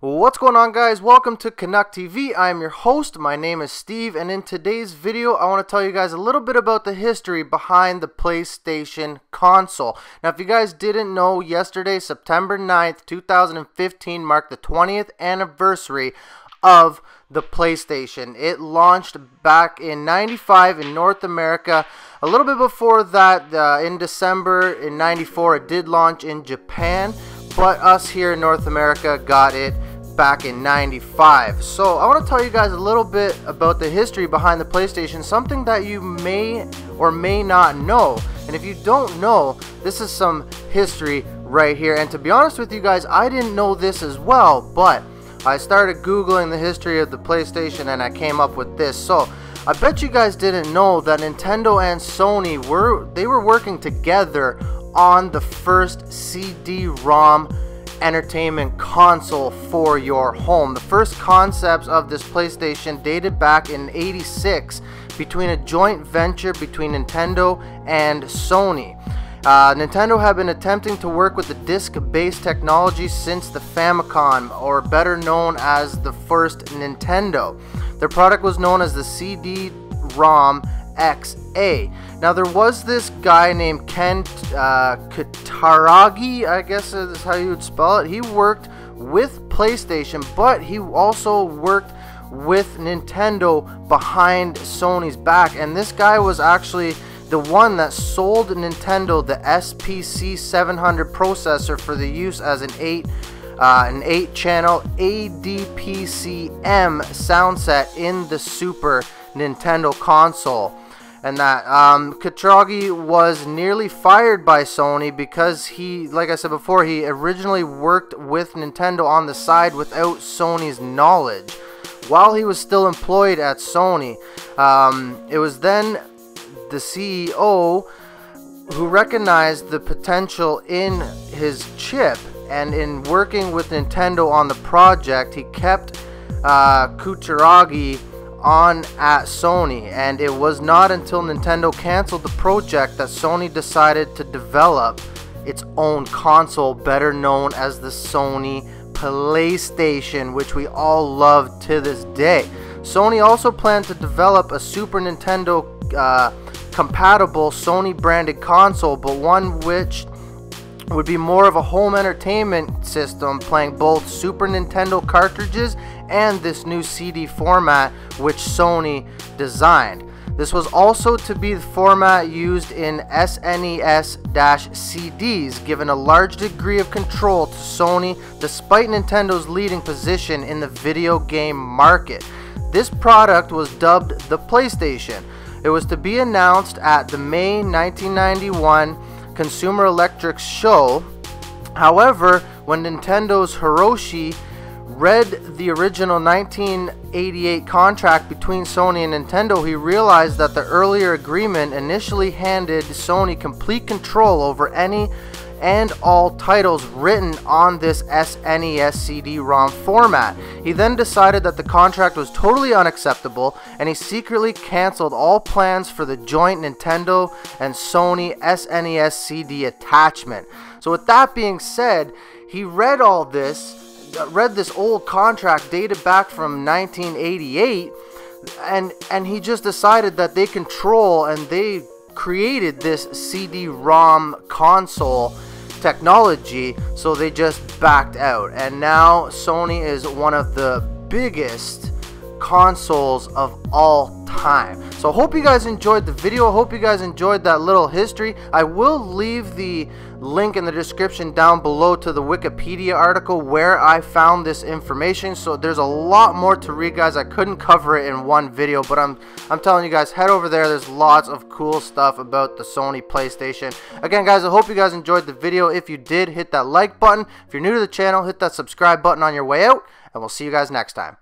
What's going on, guys? Welcome to Canuck TV. I am your host. My name is Steve, and in today's video I want to tell you guys a little bit about the history behind the PlayStation console. Now, if you guys didn't know, yesterday, September 9th, 2015 marked the 20th anniversary of the PlayStation. It launched back in '95 in North America. A little bit before that, in December in '94, it did launch in Japan, but us here in North America got it back in '95. So I want to tell you guys a little bit about the history behind the PlayStation, something that you may or may not know. And if you don't know, this is some history right here. And to be honest with you guys, I didn't know this as well, but I started Googling the history of the PlayStation and I came up with this. So I bet you guys didn't know that Nintendo and Sony were working together on the first CD-ROM entertainment console for your home. The first concepts of this PlayStation dated back in '86 between a joint venture between Nintendo and Sony. Nintendo had been attempting to work with the disc-based technology since the Famicom, or better known as the first Nintendo. Their product was known as the CD-ROM XA. Now, there was this guy named Ken Kutaragi, I guess is how you would spell it. He worked with PlayStation, but he also worked with Nintendo behind Sony's back. And this guy was actually the one that sold Nintendo the SPC 700 processor for the use as an 8-channel ADPCM sound set in the Super Nintendo console. And that Kutaragi was nearly fired by Sony because he, like I said before, he originally worked with Nintendo on the side without Sony's knowledge while he was still employed at Sony. It was then the CEO who recognized the potential in his chip, and in working with Nintendo on the project, he kept Kutaragi on at Sony, and it was not until Nintendo canceled the project that Sony decided to develop its own console, better known as the Sony PlayStation, which we all love to this day. Sony also planned to develop a Super Nintendo compatible Sony branded console, but one which would be more of a home entertainment system, playing both Super Nintendo cartridges and this new CD format which Sony designed. This was also to be the format used in SNES-CDs, giving a large degree of control to Sony despite Nintendo's leading position in the video game market. This product was dubbed the PlayStation. It was to be announced at the May 1991 Consumer Electronics Show. However, when Nintendo's Hiroshi read the original 1988 contract between Sony and Nintendo, he realized that the earlier agreement initially handed Sony complete control over any and all titles written on this SNES CD-ROM format. He then decided that the contract was totally unacceptable, and he secretly canceled all plans for the joint Nintendo and Sony SNES CD attachment. So with that being said, he read this old contract dated back from 1988, and he just decided that they control and they created this CD-ROM console technology, so they just backed out. And now Sony is one of the biggest consoles of all time. So I hope you guys enjoyed the video. I hope you guys enjoyed that little history. I will leave the link in the description down below to the Wikipedia article where I found this information. So there's a lot more to read, guys. I couldn't cover it in one video, but I'm telling you guys, head over there. There's lots of cool stuff about the Sony PlayStation. Again, guys, I hope you guys enjoyed the video. If you did, hit that like button. If you're new to the channel, hit that subscribe button on your way out, and we'll see you guys next time.